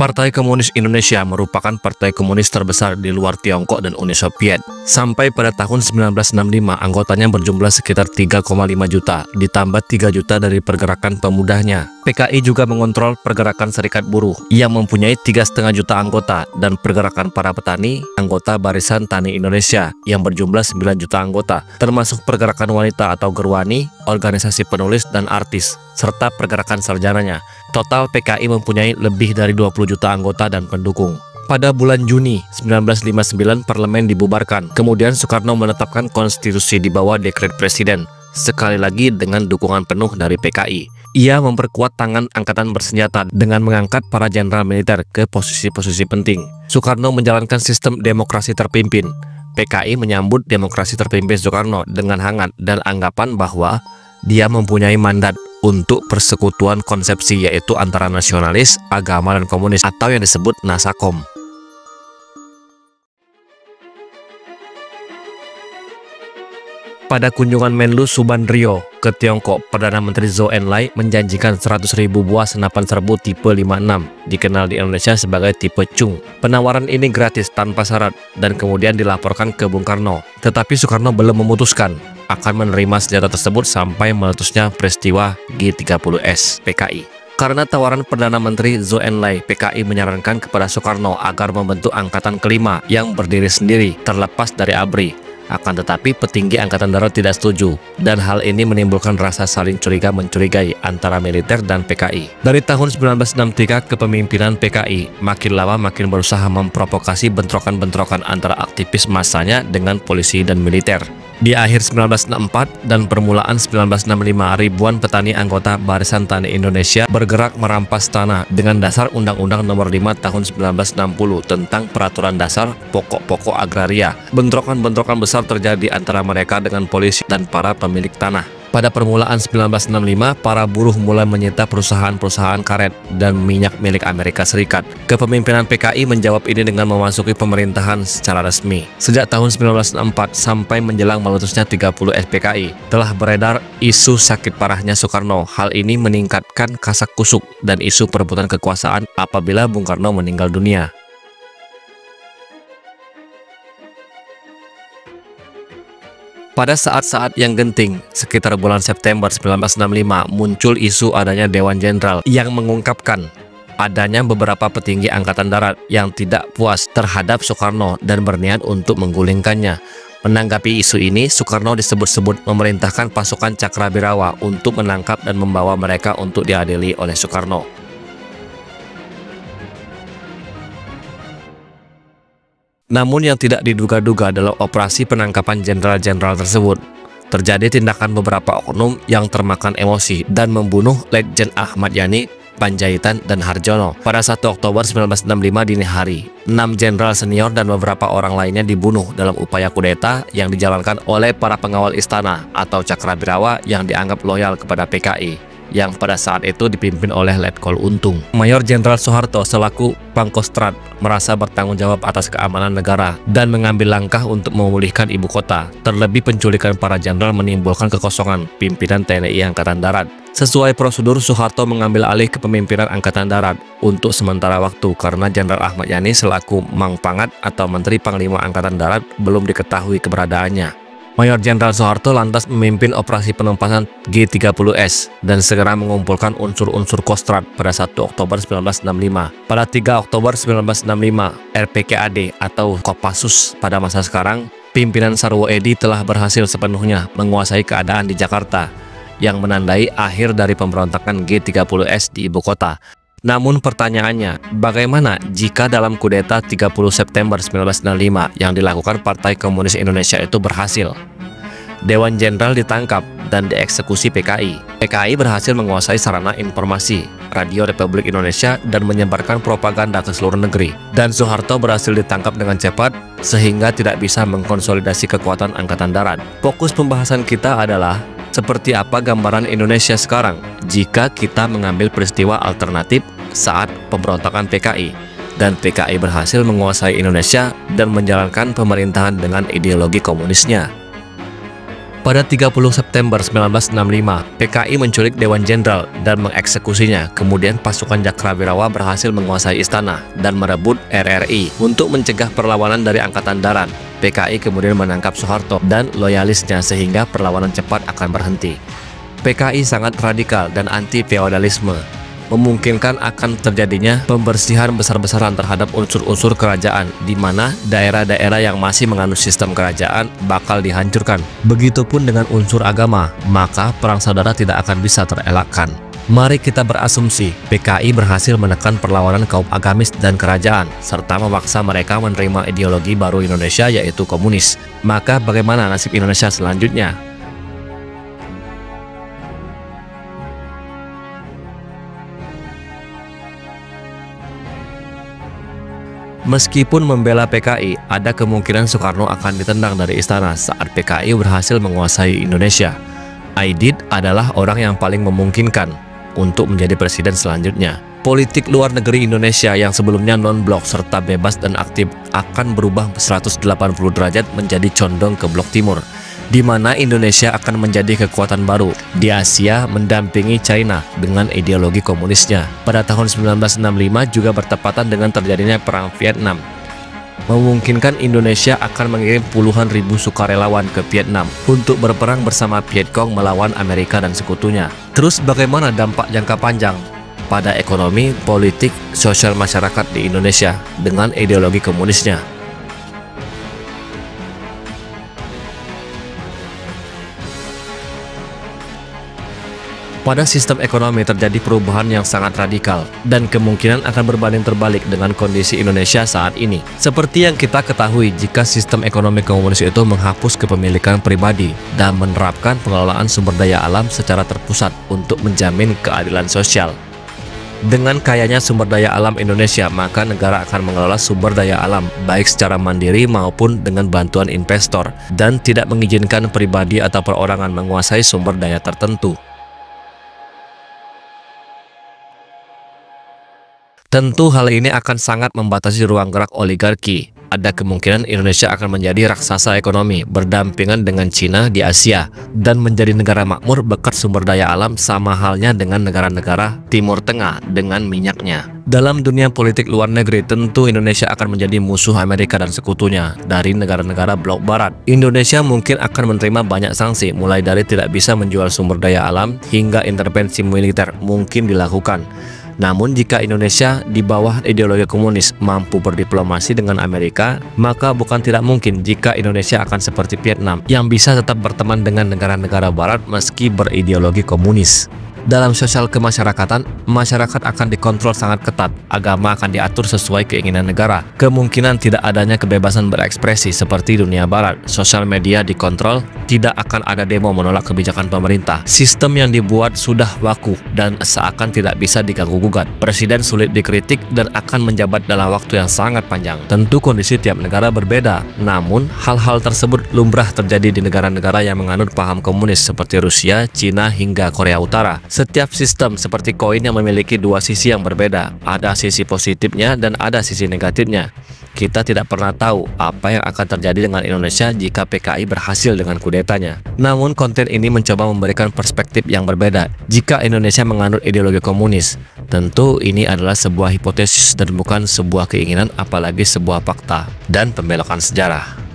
Partai Komunis Indonesia merupakan partai komunis terbesar di luar Tiongkok dan Uni Soviet. Sampai pada tahun 1965, anggotanya berjumlah sekitar 3,5 juta, ditambah 3 juta dari pergerakan pemudanya. PKI juga mengontrol pergerakan serikat buruh yang mempunyai 3,5 juta anggota dan pergerakan para petani, anggota Barisan Tani Indonesia yang berjumlah 9 juta anggota, termasuk pergerakan wanita atau gerwani, organisasi penulis dan artis, serta pergerakan sarjananya. Total PKI mempunyai lebih dari 20 juta anggota dan pendukung. Pada bulan Juni 1959 parlemen dibubarkan, kemudian Soekarno menetapkan konstitusi di bawah dekret presiden, sekali lagi dengan dukungan penuh dari PKI. Ia memperkuat tangan angkatan bersenjata dengan mengangkat para jenderal militer ke posisi-posisi penting. Soekarno menjalankan sistem demokrasi terpimpin. PKI menyambut demokrasi terpimpin Soekarno dengan hangat dan anggapan bahwa dia mempunyai mandat untuk persekutuan konsepsi, yaitu antara nasionalis, agama, dan komunis, atau yang disebut Nasakom. Pada kunjungan Menlu Subandrio ke Tiongkok, Perdana Menteri Zhou Enlai menjanjikan 100.000 buah senapan serbu tipe 56, dikenal di Indonesia sebagai tipe Chung. Penawaran ini gratis tanpa syarat dan kemudian dilaporkan ke Bung Karno. Tetapi Soekarno belum memutuskan akan menerima senjata tersebut sampai meletusnya peristiwa G30S PKI. Karena tawaran Perdana Menteri Zhou Enlai, PKI menyarankan kepada Soekarno agar membentuk angkatan kelima yang berdiri sendiri terlepas dari ABRI. Akan tetapi petinggi Angkatan Darat tidak setuju, dan hal ini menimbulkan rasa saling curiga-mencurigai antara militer dan PKI. Dari tahun 1963 kepemimpinan PKI makin lama makin berusaha memprovokasi bentrokan-bentrokan antara aktivis massanya dengan polisi dan militer. Di akhir 1964 dan permulaan 1965, ribuan petani anggota Barisan Tani Indonesia bergerak merampas tanah dengan dasar Undang-Undang Nomor 5 Tahun 1960 tentang Peraturan Dasar Pokok-Pokok Agraria. Bentrokan-bentrokan besar terjadi antara mereka dengan polisi dan para pemilik tanah. Pada permulaan 1965, para buruh mulai menyita perusahaan-perusahaan karet dan minyak milik Amerika Serikat. Kepemimpinan PKI menjawab ini dengan memasuki pemerintahan secara resmi. Sejak tahun 1964 sampai menjelang meletusnya 30 SPKI, telah beredar isu sakit parahnya Soekarno. Hal ini meningkatkan kasak kusuk dan isu perebutan kekuasaan apabila Bung Karno meninggal dunia. Pada saat-saat yang genting, sekitar bulan September 1965, muncul isu adanya Dewan Jenderal yang mengungkapkan adanya beberapa petinggi Angkatan Darat yang tidak puas terhadap Soekarno dan berniat untuk menggulingkannya. Menanggapi isu ini, Soekarno disebut-sebut memerintahkan pasukan Cakrabirawa untuk menangkap dan membawa mereka untuk diadili oleh Soekarno. Namun yang tidak diduga-duga adalah operasi penangkapan jenderal-jenderal tersebut. Terjadi tindakan beberapa oknum yang termakan emosi dan membunuh Letjen Ahmad Yani, Panjaitan, dan Harjono. Pada 1 Oktober 1965 dini hari, 6 jenderal senior dan beberapa orang lainnya dibunuh dalam upaya kudeta yang dijalankan oleh para pengawal istana atau Cakrabirawa yang dianggap loyal kepada PKI, yang pada saat itu dipimpin oleh Letkol Untung. Mayor Jenderal Soeharto selaku Pangkostrat merasa bertanggung jawab atas keamanan negara dan mengambil langkah untuk memulihkan ibu kota. Terlebih penculikan para jenderal menimbulkan kekosongan pimpinan TNI Angkatan Darat. Sesuai prosedur, Soeharto mengambil alih kepemimpinan Angkatan Darat untuk sementara waktu karena Jenderal Ahmad Yani selaku Mang Pangat atau Menteri Panglima Angkatan Darat belum diketahui keberadaannya. Mayor Jenderal Soeharto lantas memimpin operasi penumpasan G30S dan segera mengumpulkan unsur-unsur Kostrad pada 1 Oktober 1965. Pada 3 Oktober 1965, RPKAD atau Kopassus pada masa sekarang, pimpinan Sarwo Edi telah berhasil sepenuhnya menguasai keadaan di Jakarta yang menandai akhir dari pemberontakan G30S di ibu kota. Namun pertanyaannya, bagaimana jika dalam kudeta 30 September 1965 yang dilakukan Partai Komunis Indonesia itu berhasil? Dewan Jenderal ditangkap dan dieksekusi PKI. PKI berhasil menguasai sarana informasi, Radio Republik Indonesia, dan menyebarkan propaganda ke seluruh negeri. Dan Soeharto berhasil ditangkap dengan cepat sehingga tidak bisa mengkonsolidasi kekuatan Angkatan Darat. Fokus pembahasan kita adalah seperti apa gambaran Indonesia sekarang jika kita mengambil peristiwa alternatif saat pemberontakan PKI dan PKI berhasil menguasai Indonesia dan menjalankan pemerintahan dengan ideologi komunisnya. Pada 30 September 1965, PKI menculik Dewan Jenderal dan mengeksekusinya. Kemudian pasukan Cakrawirawa berhasil menguasai istana dan merebut RRI. Untuk mencegah perlawanan dari Angkatan Darat, PKI kemudian menangkap Soeharto dan loyalisnya sehingga perlawanan cepat akan berhenti. PKI sangat radikal dan anti-feodalisme, memungkinkan akan terjadinya pembersihan besar-besaran terhadap unsur-unsur kerajaan, di mana daerah-daerah yang masih menganut sistem kerajaan bakal dihancurkan. Begitupun dengan unsur agama, maka perang saudara tidak akan bisa terelakkan. Mari kita berasumsi PKI berhasil menekan perlawanan kaum agamis dan kerajaan, serta memaksa mereka menerima ideologi baru Indonesia, yaitu komunis. Maka bagaimana nasib Indonesia selanjutnya? Meskipun membela PKI, ada kemungkinan Soekarno akan ditendang dari istana saat PKI berhasil menguasai Indonesia. Aidit adalah orang yang paling memungkinkan untuk menjadi presiden selanjutnya. Politik luar negeri Indonesia yang sebelumnya non-blok serta bebas dan aktif akan berubah 180 derajat menjadi condong ke blok timur, di mana Indonesia akan menjadi kekuatan baru di Asia mendampingi China dengan ideologi komunisnya. Pada tahun 1965 juga bertepatan dengan terjadinya Perang Vietnam. Memungkinkan Indonesia akan mengirim puluhan ribu sukarelawan ke Vietnam untuk berperang bersama Vietcong melawan Amerika dan sekutunya. Terus bagaimana dampak jangka panjang pada ekonomi, politik, sosial masyarakat di Indonesia dengan ideologi komunisnya? Pada sistem ekonomi terjadi perubahan yang sangat radikal dan kemungkinan akan berbanding terbalik dengan kondisi Indonesia saat ini. Seperti yang kita ketahui, jika sistem ekonomi komunis itu menghapus kepemilikan pribadi dan menerapkan pengelolaan sumber daya alam secara terpusat untuk menjamin keadilan sosial. Dengan kayanya sumber daya alam Indonesia, maka negara akan mengelola sumber daya alam baik secara mandiri maupun dengan bantuan investor dan tidak mengizinkan pribadi atau perorangan menguasai sumber daya tertentu. Tentu hal ini akan sangat membatasi ruang gerak oligarki. Ada kemungkinan Indonesia akan menjadi raksasa ekonomi berdampingan dengan Cina di Asia dan menjadi negara makmur berkat sumber daya alam sama halnya dengan negara-negara Timur Tengah dengan minyaknya. Dalam dunia politik luar negeri, tentu Indonesia akan menjadi musuh Amerika dan sekutunya dari negara-negara blok barat. Indonesia mungkin akan menerima banyak sanksi, mulai dari tidak bisa menjual sumber daya alam hingga intervensi militer mungkin dilakukan. Namun jika Indonesia di bawah ideologi komunis mampu berdiplomasi dengan Amerika, maka bukan tidak mungkin jika Indonesia akan seperti Vietnam yang bisa tetap berteman dengan negara-negara barat meski berideologi komunis. Dalam sosial kemasyarakatan, masyarakat akan dikontrol sangat ketat, agama akan diatur sesuai keinginan negara, kemungkinan tidak adanya kebebasan berekspresi seperti dunia barat, sosial media dikontrol, tidak akan ada demo menolak kebijakan pemerintah, sistem yang dibuat sudah baku dan seakan tidak bisa diganggu-gugat, presiden sulit dikritik dan akan menjabat dalam waktu yang sangat panjang. Tentu kondisi tiap negara berbeda, namun hal-hal tersebut lumrah terjadi di negara-negara yang menganut paham komunis seperti Rusia, Cina hingga Korea Utara. Setiap sistem seperti koin yang memiliki dua sisi yang berbeda, ada sisi positifnya dan ada sisi negatifnya. Kita tidak pernah tahu apa yang akan terjadi dengan Indonesia jika PKI berhasil dengan kudetanya. Namun konten ini mencoba memberikan perspektif yang berbeda jika Indonesia menganut ideologi komunis. Tentu ini adalah sebuah hipotesis dan bukan sebuah keinginan, apalagi sebuah fakta dan pembelokan sejarah.